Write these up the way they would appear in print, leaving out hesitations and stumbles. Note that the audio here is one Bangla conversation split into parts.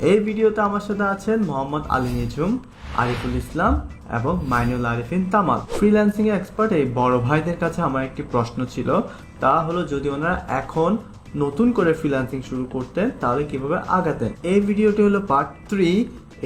এই ভিডিওতে আমার সাথে আছেন মোহাম্মদ আলী নিঝুম, আরিফুল ইসলাম এবং মাইনুল আরেফিন তামাল। ফ্রিল্যান্সিং এক্সপার্ট এই বড় ভাইদের কাছে আমার একটি প্রশ্ন ছিল, তা হলো যদি ওনারা এখন নতুন করে ফ্রিল্যান্সিং শুরু করতেন তাহলে কিভাবে আগাতেন। এই ভিডিওটি হলো পার্ট 3,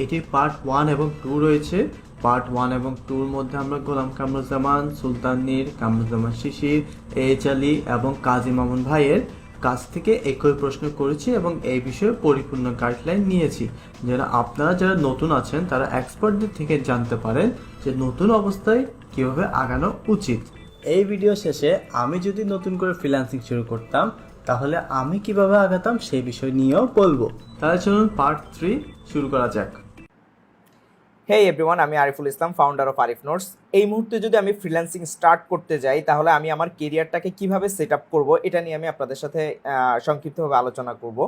এটির পার্ট 1 এবং 2 রয়েছে। পার্ট 1 এবং 2-র মধ্যে আমরা গোলাম কামরুজ্জামান, সুলতান নীর, কামরুজ্জামান শিশির, এইচ আলী এবং কাজী মামুন ভাইয়ের কাছ থেকে একই প্রশ্ন করেছি এবং এই বিষয়ে পরিপূর্ণ গাইডলাইন নিয়েছি, যেন আপনারা যারা নতুন আছেন তারা এক্সপার্টদের থেকে জানতে পারেন যে নতুন অবস্থায় কিভাবে আগানো উচিত। এই ভিডিও শেষে আমি যদি নতুন করে ফ্রিল্যান্সিং শুরু করতাম তাহলে আমি কিভাবে আগাতাম সেই বিষয় নিয়েও বলবো। তাহলে চলুন পার্ট 3 শুরু করা যাক। হেই এভরিওয়ান, আমি Ariful Islam, founder of Arif notes. এই মুহূর্তে যদি আমি ফ্রিল্যান্সিং স্টার্ট করতে যাই তাহলে আমি আমার কেরিয়ারটাকে কিভাবে সেট আপ করবো এটা নিয়ে আমি আপনাদের সাথে সংক্ষিপ্তভাবে আলোচনা করব।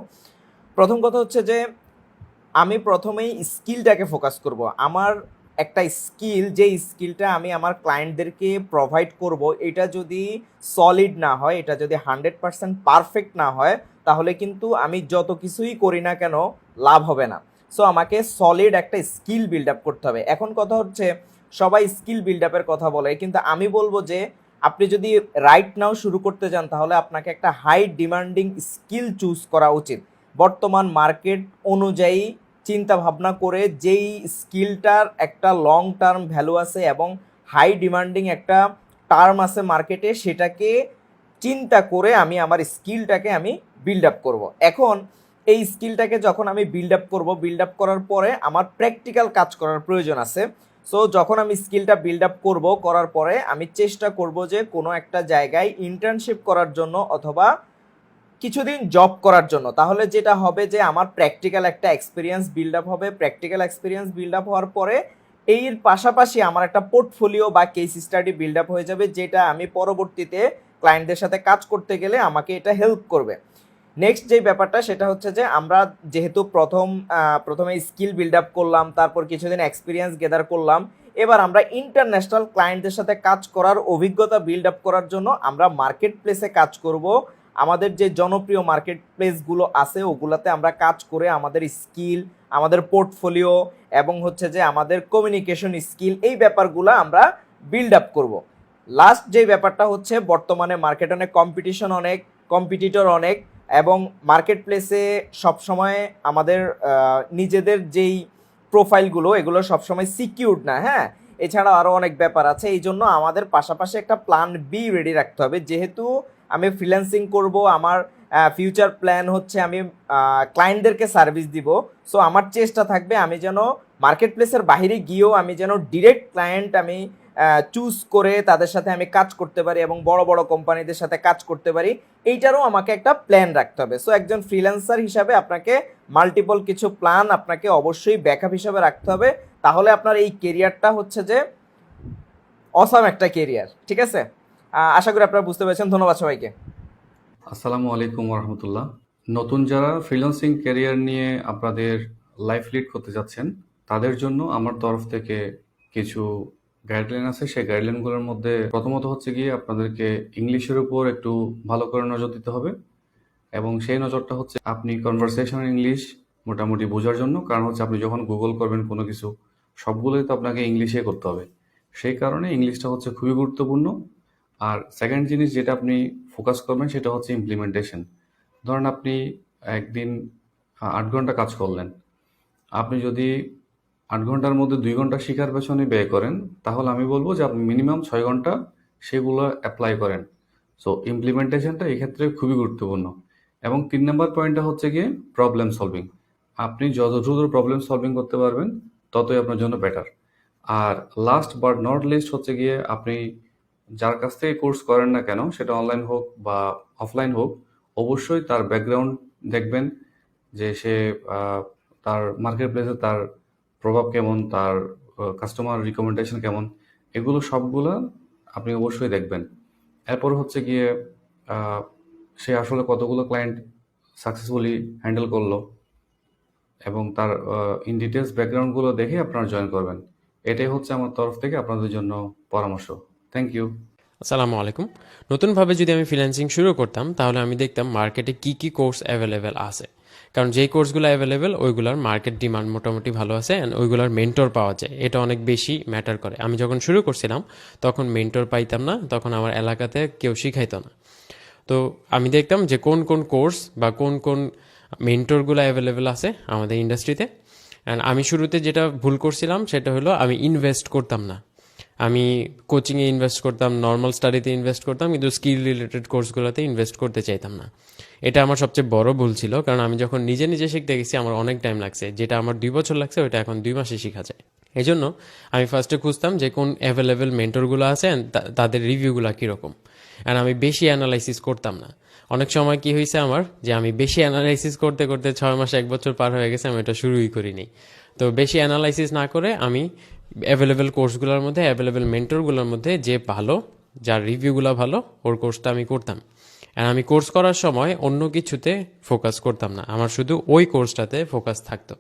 প্রথম কথা হচ্ছে যে আমি প্রথমেই স্কিলটাকে ফোকাস করব। আমার একটা স্কিল, যে স্কিলটা আমি আমার ক্লায়েন্টদেরকে প্রোভাইড করব, এটা যদি সলিড না হয়, এটা যদি 100% পারফেক্ট না হয়, তাহলে কিন্তু আমি যত কিছুই করি না কেন লাভ হবে না। সো আমাকে সলিড একটা স্কিল বিল্ড আপ করতে হবে। এখন কথা হচ্ছে সবাই স্কিল বিল্ড আপের কথা বলে, কিন্তু আমি বলবো যে আপনি যদি রাইট নাও শুরু করতে যান তাহলে আপনাকে একটা হাই ডিমান্ডিং স্কিল চুজ করা উচিত। বর্তমান মার্কেট অনুযায়ী চিন্তা ভাবনা করে যেই স্কিলটার একটা লং টার্ম ভ্যালু আছে এবং হাই ডিমান্ডিং একটা টার্ম আছে মার্কেটে, সেটাকে চিন্তা করে আমি আমার স্কিলটাকে আমি বিল্ড আপ করবো। এখন এই স্কিলটাকে যখন আমি বিল্ড আপ করবো, বিল্ড আপ করার পরে আমার প্র্যাকটিক্যাল কাজ করার প্রয়োজন আছে। সো যখন আমি স্কিলটা বিল্ড আপ করবো, করার পরে আমি চেষ্টা করব যে কোনো একটা জায়গায় ইন্টার্নশিপ করার জন্য অথবা কিছুদিন জব করার জন্য। তাহলে যেটা হবে যে আমার প্র্যাকটিক্যাল একটা এক্সপিরিয়েন্স বিল্ড আপ হবে। প্র্যাকটিক্যাল এক্সপিরিয়েন্স বিল্ড আপ হওয়ার পরে এর পাশাপাশি আমার একটা পোর্টফোলিও বা কেস স্টাডি বিল্ড আপ হয়ে যাবে, যেটা আমি পরবর্তীতে ক্লায়েন্টদের সাথে কাজ করতে গেলে আমাকে এটা হেল্প করবে। নেক্সট যে ব্যাপারটা সেটা হচ্ছে যে আমরা যেহেতু প্রথমে স্কিল বিল্ড আপ করলাম, তারপর কিছুদিন এক্সপিরিয়েন্স গেদার করলাম, এবার আমরা ইন্টারন্যাশনাল ক্লায়েন্টদের সাথে কাজ করার অভিজ্ঞতা বিল্ড আপ করার জন্য আমরা মার্কেট প্লেসে কাজ করব। আমাদের যে জনপ্রিয় মার্কেট প্লেসগুলো আছে ওগুলাতে আমরা কাজ করে আমাদের স্কিল, আমাদের পোর্টফোলিও এবং হচ্ছে যে আমাদের কমিউনিকেশন স্কিল, এই ব্যাপারগুলো আমরা বিল্ড আপ করব। লাস্ট যে ব্যাপারটা হচ্ছে বর্তমানে মার্কেট অনেক কম্পিটিশন, অনেক কম্পিটিটর অনেক, এবং মার্কেট প্লেসে সবসময় আমাদের নিজেদের যেই প্রোফাইলগুলো এগুলো সবসময় সিকিউরড না। হ্যাঁ, এছাড়াও আরও অনেক ব্যাপার আছে। এই জন্য আমাদের পাশাপাশি একটা প্ল্যান বি রেডি রাখতে হবে। যেহেতু আমি ফ্রিল্যান্সিং করব, আমার ফিউচার প্ল্যান হচ্ছে আমি ক্লায়েন্টদেরকে সার্ভিস দিব। সো আমার চেষ্টা থাকবে আমি যেন মার্কেট প্লেসের বাইরে গিয়েও আমি যেন ডিরেক্ট ক্লায়েন্ট আমি চুজ করে তাদের সাথে আমি কাজ করতে পারি এবং বড় বড় কোম্পানিদের সাথে কাজ করতে পারি। এইটারও আমাকে একটা প্ল্যান রাখতে হবে। সো একজন ফ্রিল্যান্সার হিসাবে আপনাকে মাল্টিপল কিছু প্ল্যান আপনাকে অবশ্যই ব্যাকআপ হিসাবে রাখতে হবে। তাহলে আপনার এই কেরিয়ারটা হচ্ছে যে অসাম একটা কেরিয়ার। ঠিক আছে, আশা করি আপনারা বুঝতে পেরেছেন। ধন্যবাদ সবাইকে। আসসালামু আলাইকুম রহমতুল্লাহ। নতুন যারা ফ্রিল্যান্সিং ক্যারিয়ার নিয়ে আপনাদের লাইফ লিড করতে যাচ্ছেন তাদের জন্য আমার তরফ থেকে কিছু গাইডলাইন আছে। সেই গাইডলাইনগুলোর মধ্যে প্রথমত হচ্ছে গিয়ে আপনাদেরকে ইংলিশের উপর একটু ভালো করে নজর দিতে হবে, এবং সেই নজরটা হচ্ছে আপনি কনভারসেশনাল ইংলিশ মোটামুটি বোঝার জন্য। কারণ হচ্ছে আপনি যখন গুগল করবেন কোনো কিছু, সবগুলোই তো আপনাকে ইংলিশে করতে হবে। সেই কারণে ইংলিশটা হচ্ছে খুবই গুরুত্বপূর্ণ। আর সেকেন্ড জিনিস যেটা আপনি ফোকাস করবেন সেটা হচ্ছে ইমপ্লিমেন্টেশন। ধরেন আপনি একদিন 8 ঘন্টা কাজ করলেন, আপনি যদি 8 ঘন্টার মধ্যে 2 ঘন্টা শেখার পেছনে ব্যয় করেন তাহলে আমি বলবো যে আপনি মিনিমাম 6 ঘন্টা সেগুলো অ্যাপ্লাই করেন। সো ইমপ্লিমেন্টেশনটা এক্ষেত্রে খুবই গুরুত্বপূর্ণ। এবং 3 নম্বর পয়েন্টটা হচ্ছে গিয়ে প্রবলেম সলভিং। আপনি যত দ্রুত প্রবলেম সলভিং করতে পারবেন ততই আপনার জন্য বেটার। আর লাস্ট বাট নট লিস্ট হচ্ছে গিয়ে আপনি যার কাছ থেকে কোর্স করেন না কেন, সেটা অনলাইন হোক বা অফলাইন হোক, অবশ্যই তার ব্যাকগ্রাউন্ড দেখবেন যে সে তার মার্কেট প্লেসে তার প্রভাব কেমন, তার কাস্টমার রিকমেন্ডেশন কেমন, এগুলো সবগুলো আপনি অবশ্যই দেখবেন। এরপর হচ্ছে গিয়ে সে আসলে কতগুলো ক্লায়েন্ট সাকসেসফুলি হ্যান্ডেল করলো এবং তার ইন ডিটেলস ব্যাকগ্রাউন্ডগুলো দেখে আপনারা জয়েন করবেন। এটাই হচ্ছে আমার তরফ থেকে আপনাদের জন্য পরামর্শ। Thank you. আসসালামু আলাইকুম। নতুনভাবে যদি আমি ফ্রিল্যান্সিং শুরু করতাম তাহলে আমি দেখতাম মার্কেটে কি কি কোর্স অ্যাভেলেবেল আছে। কারণ যেই কোর্সগুলো অ্যাভেলেবেল ওইগুলোর মার্কেট ডিমান্ড মোটামুটি ভালো আছে অ্যান্ড ওইগুলোর মেন্টর পাওয়া যায়, এটা অনেক বেশি ম্যাটার করে। আমি যখন শুরু করছিলাম তখন মেন্টর পাইতাম না, তখন আমার এলাকাতে কেউ শিখাইতো না। তো আমি দেখতাম যে কোন কোন কোর্স বা কোন কোন মেন্টরগুলো অ্যাভেলেবেল আছে আমাদের ইন্ডাস্ট্রিতে। অ্যান্ড আমি শুরুতে যেটা ভুল করছিলাম সেটা হলো আমি ইনভেস্ট করতাম না। আমি কোচিংয়ে ইনভেস্ট করতাম, নর্মাল স্টাডিতে ইনভেস্ট করতাম, কিন্তু স্কিল রিলেটেড কোর্সগুলোতে ইনভেস্ট করতে চাইতাম না। এটা আমার সবচেয়ে বড় ভুল ছিল, কারণ আমি যখন নিজে নিজে শিখতে গেছি আমার অনেক টাইম লাগছে, যেটা আমার 2 বছর লাগছে ওইটা এখন 2 মাসে শেখা যায়। এই জন্য আমি ফার্স্টে খুঁজতাম যে কোন অ্যাভেলেবেল মেন্টরগুলো আছে and তাদের রিভিউগুলো কীরকম। অ্যান্ড আমি বেশি অ্যানালাইসিস করতাম না। অনেক সময় কি হয়েছে আমার, যে আমি বেশি অ্যানালাইসিস করতে করতে 6 মাস 1 বছর পার হয়ে গেছে, আমি এটা শুরুই করিনি। তো বেশি অ্যানালাইসিস না করে আমি অ্যাভেলেবেল কোর্সগুলোর মধ্যে, অ্যাভেলেবেল মেন্টরগুলোর মধ্যে যে ভালো, যার রিভিউগুলো ভালো, ওর কোর্সটা আমি করতাম। আর আমি কোর্স করার সময় অন্য কিছুতে ফোকাস করতাম না, আমার শুধু ওই কোর্সটাতে ফোকাস থাকতো।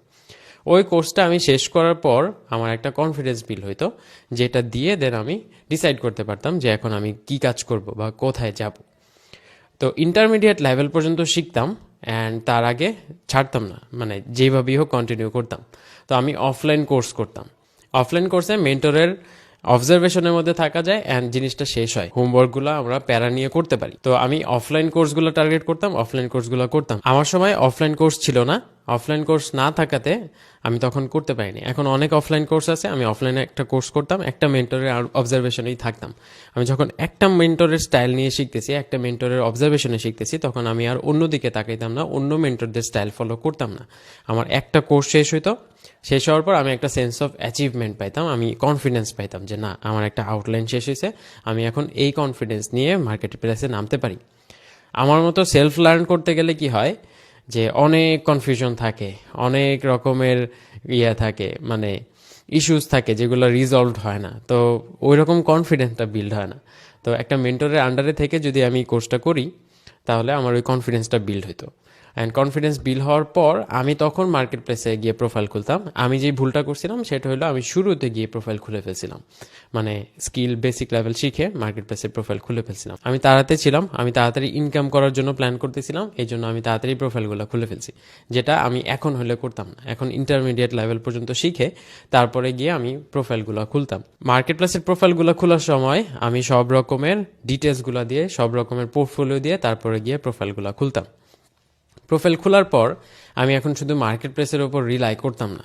ওই কোর্সটা আমি শেষ করার পর আমার একটা কনফিডেন্স বিল্ড হইতো, যেটা দিয়ে দেন আমি ডিসাইড করতে পারতাম যে এখন আমি কি কাজ করব বা কোথায় যাব। তো ইন্টারমিডিয়েট লেভেল পর্যন্ত শিখতাম অ্যান্ড তার আগে ছাড়তাম না, মানে যেভাবেই হোক কন্টিনিউ করতাম। তো আমি অফলাইন কোর্স করতাম। অফলাইন কোর্সে মেন্টরের অবজারভেশনের মধ্যে থাকা যায় অ্যান্ড জিনিসটা শেষ হয়, হোমওয়ার্কগুলো আমরা প্যারা নিয়ে করতে পারি। তো আমি অফলাইন কোর্সগুলো টার্গেট করতাম, অফলাইন কোর্সগুলো করতাম। আমার সময় অফলাইন কোর্স ছিল না, অফলাইন কোর্স না থাকাতে আমি তখন করতে পারিনি। এখন অনেক অফলাইন কোর্স আছে, আমি অফলাইনে একটা কোর্স করতাম, একটা মেন্টরের অবজারভেশনেই থাকতাম। আমি যখন একটা মেন্টরের স্টাইল নিয়ে শিখতেছি, একটা মেন্টরের অবজারভেশনে শিখতেছি, তখন আমি আর অন্যদিকে তাকাইতাম না, অন্য মেন্টরদের স্টাইল ফলো করতাম না। আমার একটা কোর্স শেষ হইতো, শেষ হওয়ার পর আমি একটা সেন্স অফ অ্যাচিভমেন্ট পাইতাম, আমি কনফিডেন্স পাইতাম যে না, আমার একটা আউটলাইন শেষ হয়েছে, আমি এখন এই কনফিডেন্স নিয়ে মার্কেট প্লেসে নামতে পারি। আমার মতো সেলফ লার্ন করতে গেলে কি হয় যে অনেক কনফিউশন থাকে, অনেক রকমের থাকে, মানে ইস্যুস থাকে যেগুলো রিজলভ হয় না, তো ওই রকম কনফিডেন্সটা বিল্ড হয় না। তো একটা মেন্টরের আন্ডারে থেকে যদি আমি কোর্সটা করি তাহলে আমার ওই কনফিডেন্সটা বিল্ড হতো। অ্যান্ড কনফিডেন্স বিল্ড হওয়ার পর আমি তখন মার্কেট প্লেসে গিয়ে প্রোফাইল খুলতাম। আমি যে ভুলটা করছিলাম সেটা হলো আমি শুরুতে গিয়ে প্রোফাইল খুলে ফেলছিলাম, মানে স্কিল বেসিক লেভেল শিখে মার্কেট প্লেসে প্রোফাইল খুলে ফেলছিলাম। আমি তাড়াতাড়ি ছিলাম, আমি তাড়াতাড়ি ইনকাম করার জন্য প্ল্যান করতেছিলাম, এই জন্য আমি তাড়াতাড়ি প্রোফাইলগুলো খুলে ফেলছি, যেটা আমি এখন হলে করতাম না। এখন ইন্টারমিডিয়েট লেভেল পর্যন্ত শিখে তারপরে গিয়ে আমি প্রোফাইলগুলো খুলতাম। মার্কেট প্লেসের প্রোফাইলগুলো খোলার সময় আমি সব রকমের ডিটেলসগুলো দিয়ে, সব রকমের পোর্টফোলিও দিয়ে তারপরে গিয়ে প্রোফাইলগুলো খুলতাম। প্রোফাইল খোলার পর আমি এখন শুধু মার্কেট প্লেসের ওপর রিলাই করতাম না,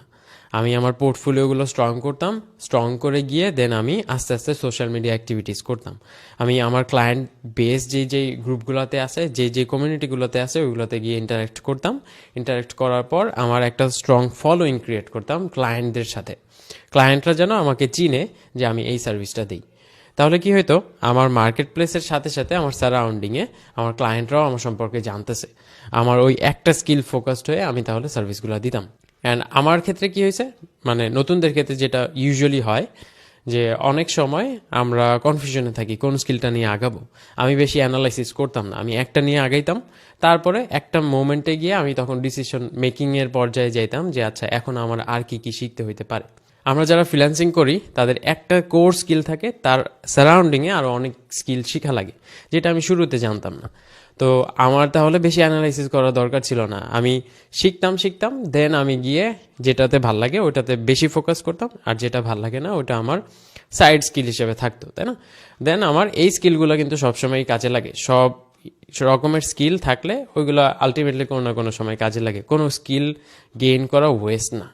আমি আমার পোর্টফোলিওগুলো স্ট্রং করতাম। স্ট্রং করে গিয়ে দেন আমি আস্তে আস্তে সোশ্যাল মিডিয়া অ্যাক্টিভিটিস করতাম। আমি আমার ক্লায়েন্ট বেস যেই গ্রুপগুলোতে আছে, যেই কমিউনিটিগুলোতে আছে, ওইগুলোতে গিয়ে ইন্টারাক্ট করতাম। ইন্টারাক্ট করার পর আমার একটা স্ট্রং ফলোইং ক্রিয়েট করতাম ক্লায়েন্টদের সাথে। ক্লায়েন্টরা যেন আমাকে চিনে যে আমি এই সার্ভিসটা দিই। তাহলে কি হতো, আমার মার্কেট প্লেসের সাথে সাথে আমার সারাউন্ডিংয়ে আমার ক্লায়েন্টরাও আমার সম্পর্কে জানতেছে। আমার ওই একটা স্কিল ফোকাসড হয়ে আমি তাহলে সার্ভিসগুলো দিতাম। অ্যান্ড আমার ক্ষেত্রে কি হয়েছে, মানে নতুনদের ক্ষেত্রে যেটা ইউজুয়ালি হয় যে অনেক সময় আমরা কনফিউশনে থাকি কোন স্কিলটা নিয়ে আগাবো। আমি বেশি অ্যানালাইসিস করতাম না, আমি একটা নিয়ে আগাইতাম, তারপরে একটা মোমেন্টে গিয়ে আমি তখন ডিসিশন মেকিংয়ের পর্যায়ে যাইতাম যে আচ্ছা এখন আমার আর কি কি শিখতে হইতে পারে। আমরা যারা ফ্রিল্যান্সিং করি তাদের একটা কোর স্কিল থাকে, তার সারাউন্ডিংয়ে আরও অনেক স্কিল শেখা লাগে, যেটা আমি শুরুতে জানতাম না। তো আমার তাহলে বেশি অ্যানালাইসিস করার দরকার ছিল না, আমি শিখতাম দেন আমি গিয়ে যেটাতে ভাল লাগে ওটাতে বেশি ফোকাস করতাম, আর যেটা ভাল লাগে না ওটা আমার সাইড স্কিল হিসেবে থাকতো, তাই না? দেন আমার এই স্কিলগুলো কিন্তু সবসময়ই কাজে লাগে। সব রকমের স্কিল থাকলে ওইগুলো আলটিমেটলি কোনো না কোনো সময় কাজে লাগে, কোনো স্কিল গেইন করা ওয়েস্ট না।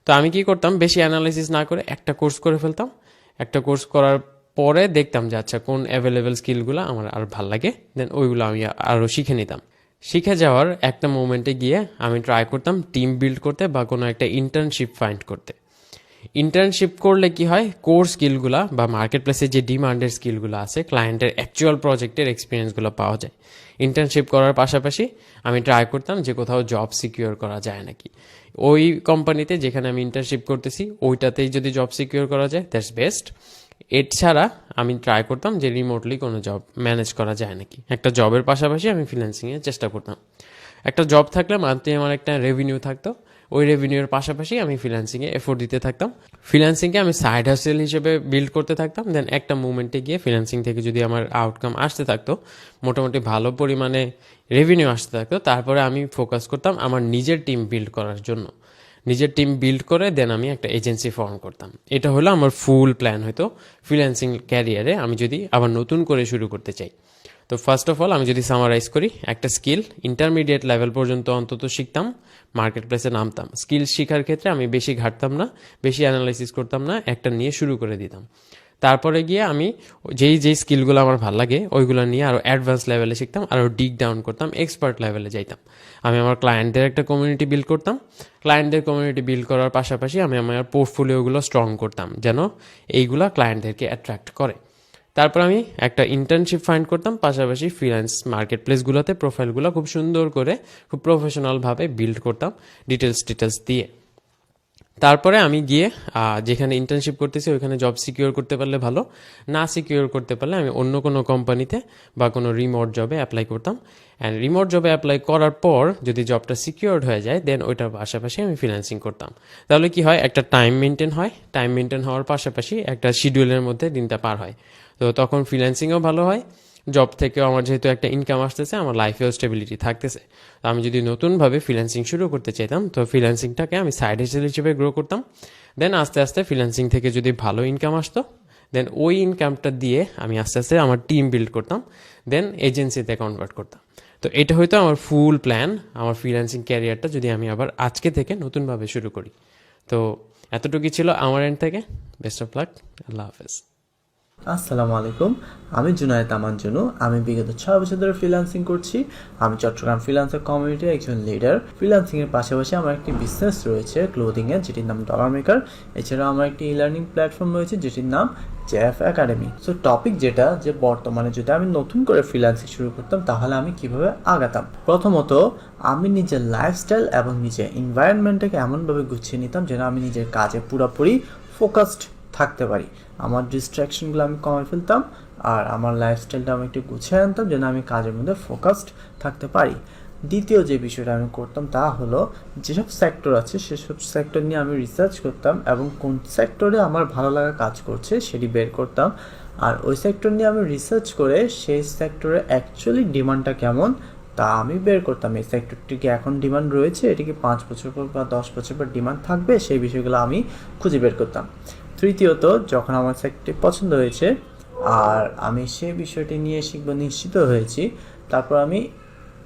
তো আমি কি করতাম, বেশি অ্যানালাইসিস না করে একটা কোর্স করে ফেলতাম। একটা কোর্স করার পরে দেখতাম যে আচ্ছা কোন অ্যাভেলেবেল স্কিলগুলো আমার আর ভাল লাগে, দেন ওইগুলো আমি আরও শিখে নিতাম। শিখে যাওয়ার একটা মোমেন্টে গিয়ে আমি ট্রাই করতাম টিম বিল্ড করতে বা কোনো একটা ইন্টার্নশিপ ফাইন্ড করতে। ইন্টার্নশিপ করলে কি হয়, কোর স্কিলগুলা বা মার্কেট প্লেসে যে ডিমান্ডের স্কিলগুলো আছে, ক্লায়েন্টের অ্যাকচুয়াল প্রজেক্টের এক্সপিরিয়েন্সগুলো পাওয়া যায়। ইন্টার্নশিপ করার পাশাপাশি আমি ট্রাই করতাম যে কোথাও জব সিকিউর করা যায় নাকি। ওই কোম্পানিতে যেখানে আমি ইন্টার্নশিপ করতেছি ওইটাতেই যদি জব সিকিউর করা যায় দ্যাটস বেস্ট। এছাড়া আমি ট্রাই করতাম যে রিমোটলি কোনো জব ম্যানেজ করা যায় নাকি। একটা জবের পাশাপাশি আমি ফ্রিল্যান্সিংয়ের চেষ্টা করতাম। একটা জব থাকলে মান্থলি আমার একটা রেভিনিউ থাকতো, ওই রেভিনিউর পাশাপাশি আমি ফ্রিল্যান্সিংয়ে এফোর্ট দিতে থাকতাম। ফ্রিল্যান্সিংকে আমি সাইড হাসেল হিসেবে বিল্ড করতে থাকতাম। দেন একটা মুভমেন্টে গিয়ে ফ্রিল্যান্সিং থেকে যদি আমার আউটকাম আসতে থাকতো, মোটামুটি ভালো পরিমাণে রেভিনিউ আসতে থাকতো, তারপরে আমি ফোকাস করতাম আমার নিজের টিম বিল্ড করার জন্য। নিজের টিম বিল্ড করে দেন আমি একটা এজেন্সি ফর্ম করতাম। এটা হলো আমার ফুল প্ল্যান হয়তো ফ্রিল্যান্সিং ক্যারিয়ারে আমি যদি আবার নতুন করে শুরু করতে চাই। তো ফার্স্ট অফ অল আমি যদি সামারাইজ করি, একটা স্কিল ইন্টারমিডিয়েট লেভেল পর্যন্ত অন্তত শিখতাম, মার্কেট প্লেসে নামতাম। স্কিল শেখার ক্ষেত্রে আমি বেশি ঘাটতাম না, বেশি অ্যানালাইসিস করতাম না, একটা নিয়ে শুরু করে দিতাম। তারপরে গিয়ে আমি যেই স্কিলগুলো আমার ভালো লাগে ওইগুলো নিয়ে আরও অ্যাডভান্স লেভেলে শিখতাম, আরও ডিগ ডাউন করতাম, এক্সপার্ট লেভেলে যাইতাম। আমি আমার ক্লায়েন্টদের একটা কমিউনিটি বিল্ড করতাম। ক্লায়েন্টদের কমিউনিটি বিল্ড করার পাশাপাশি আমি আমার পোর্টফোলিওগুলো স্ট্রং করতাম, যেন এইগুলা ক্লায়েন্টদেরকে অ্যাট্রাক্ট করে। তারপর আমি একটা ইন্টার্নশিপ ফাইন্ড করতাম, পাশাপাশি ফ্রিল্যান্স মার্কেট প্লেসগুলোতে প্রোফাইলগুলো খুব সুন্দর করে খুব প্রফেশনালভাবে বিল্ড করতাম ডিটেলস দিয়ে। তারপরে আমি গিয়ে যেখানে ইন্টার্নশিপ করতেছি ওইখানে জব সিকিউর করতে পারলে ভালো, না সিকিউর করতে পারলে আমি অন্য কোনো কোম্পানিতে বা কোনো রিমোট জবে অ্যাপ্লাই করতাম। অ্যান্ড রিমোট জবে অ্যাপ্লাই করার পর যদি জবটা সিকিউরড হয়ে যায় দেন ওইটার পাশাপাশি আমি ফ্রিল্যান্সিং করতাম। তাহলে কি হয়, একটা টাইম মেনটেন হয়, টাইম মেনটেন হওয়ার পাশাপাশি একটা শিডিউলের মধ্যে দিনটা পার হয়। তো তখন ফ্রিল্যান্সিংও ভালো হয়, জব থেকেও আমার যেহেতু একটা ইনকাম আসতেছে, আমার লাইফেও স্টেবিলিটি থাকতেছে। তো আমি যদি নতুনভাবে ফ্রিল্যান্সিং শুরু করতে চাইতাম তো ফ্রিল্যান্সিংটাকে আমি সাইড হাসেল হিসেবে গ্রো করতাম। দেন আস্তে আস্তে ফ্রিল্যান্সিং থেকে যদি ভালো ইনকাম আসতো দেন ওই ইনকামটা দিয়ে আমি আস্তে আস্তে আমার টিম বিল্ড করতাম, দেন এজেন্সিতে কনভার্ট করতাম। তো এটা হয়তো আমার ফুল প্ল্যান, আমার ফ্রিল্যান্সিং ক্যারিয়ারটা যদি আমি আবার আজকে থেকে নতুনভাবে শুরু করি। তো এতটুকুই ছিল আমার এন্ড থেকে। বেস্ট অফ লাক, আল্লাহ হাফেজ। আসসালামু আলাইকুম, আমি জুনাইদ আমান জুনু। আমি বিগত 6 বছর ধরে ফ্রিল্যান্সিং করছি। আমি চট্টগ্রাম ফ্রিল্যান্সার কমিউনিটির একজন লিডার। ফ্রিল্যান্সিংয়ের পাশাপাশি আমার একটি বিজনেস রয়েছে ক্লোদিংয়ের, যেটির নাম ডলার মেকার। এছাড়াও আমার একটি ই লার্নিং প্ল্যাটফর্ম রয়েছে যেটির নাম জেএফ একাডেমি। সো টপিক যেটা, যে বর্তমানে যদি আমি নতুন করে ফ্রিল্যান্সিং শুরু করতাম তাহলে আমি কিভাবে আগাতাম। প্রথমত আমি নিজের লাইফস্টাইল এবং নিজের এনভায়রনমেন্টটাকে এমনভাবে গুছিয়ে নিতাম যেন আমি নিজের কাজে পুরোপুরি ফোকাসড থাকতে পারি। আমার ডিস্ট্র্যাকশনগুলো আমি কমে ফেলতাম আর আমার লাইফস্টাইলটা আমি একটু গুছিয়ে আনতাম যেন আমি কাজের মধ্যে ফোকাসড থাকতে পারি। দ্বিতীয় যে বিষয়টা আমি করতাম তা হলো, যেসব সেক্টর আছে সেসব সেক্টর নিয়ে আমি রিসার্চ করতাম এবং কোন সেক্টরে আমার ভালো লাগা কাজ করছে সেটি বের করতাম। আর ওই সেক্টর নিয়ে আমি রিসার্চ করে সেই সেক্টরে অ্যাকচুয়ালি ডিমান্ডটা কেমন তা আমি বের করতাম। এই সেক্টরটি কি এখন ডিমান্ড রয়েছে, এটি কি 5 বছর পর বা 10 বছর পর ডিমান্ড থাকবে, সেই বিষয়গুলো আমি খুঁজে বের করতাম। তৃতীয়ত, যখন আমার সেক্টরটি পছন্দ হয়েছে আর আমি সেই বিষয়টি নিয়ে শিখবো নিশ্চিত হয়েছি, তারপর আমি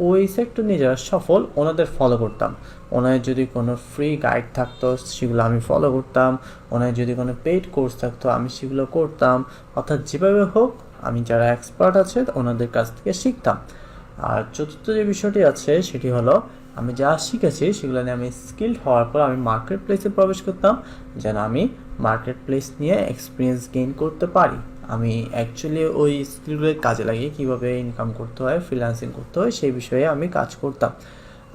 ওই সেক্টর নিয়ে যারা সফল ওনাদের ফলো করতাম। ওনাদের যদি কোনো ফ্রি গাইড থাকতো সেগুলো আমি ফলো করতাম, ওনাদের যদি কোনো পেইড কোর্স থাকতো আমি সেগুলো করতাম। অর্থাৎ যেভাবে হোক আমি যারা এক্সপার্ট আছে ওনাদের কাছ থেকে শিখতাম। আর চতুর্থ যে বিষয়টি আছে সেটি হলো, আমি যা শিখেছি সেগুলো নিয়ে আমি স্কিলড হওয়ার পর আমি মার্কেট প্লেসে প্রবেশ করতাম যেন আমি মার্কেট প্লেস নিয়ে এক্সপিরিয়েন্স গেইন করতে পারি। আমি অ্যাকচুয়ালি ওই স্কিলগুলো কাজে লাগিয়ে কীভাবে ইনকাম করতে হয়, ফ্রিল্যান্সিং করতে হয় সেই বিষয়ে আমি কাজ করতাম।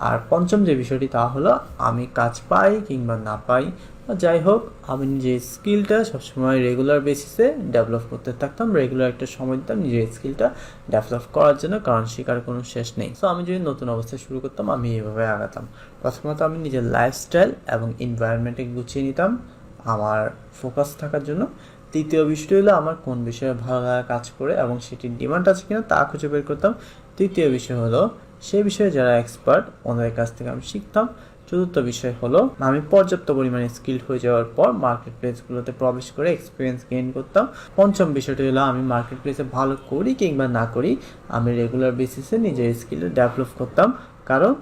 আর পঞ্চম যে বিষয়টি তা হলো, আমি কাজ পাই কিংবা না পাই যাই হোক আমি নিজের স্কিলটা সবসময় রেগুলার বেসিসে ডেভেলপ করতে থাকতাম। রেগুলার একটা সময় দিতাম নিজের স্কিলটা ডেভেলপ করার জন্য, কারণ শেখার কোনো শেষ নেই। সো আমি যদি নতুন অবস্থায় শুরু করতাম আমি এইভাবে আগাতাম। প্রথমত আমি নিজের লাইফস্টাইল এবং এনভায়রনমেন্টকে গুছিয়ে নিতাম আমার ফোকাস থাকার জন্য। তৃতীয় বিষয়টি হলো আমার কোন বিষয়ে ভালো লাগা কাজ করে এবং সেটির ডিমান্ড আছে কিনা তা খুঁজে বের করতাম। তৃতীয় বিষয় হলো সেই বিষয়ে যারা এক্সপার্ট ওনাদের কাছ থেকে আমি শিখতাম। চতুর্থ বিষয় হলো আমি পর্যাপ্ত পরিমাণে স্কিলড হয়ে যাওয়ার পর মার্কেট প্লেসগুলোতে প্রবেশ করে এক্সপিরিয়েন্স গেইন করতাম। পঞ্চম বিষয়টি হলো আমি মার্কেট প্লেসে ভালো করি কিংবা না করি আমি রেগুলার বেসিসে নিজের স্কিলটা ডেভেলপ করতাম, কারণ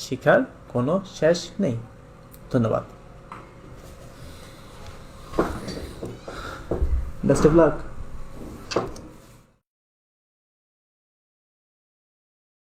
শেখার কোনো শেষ নেই। ধন্যবাদ। Best of luck.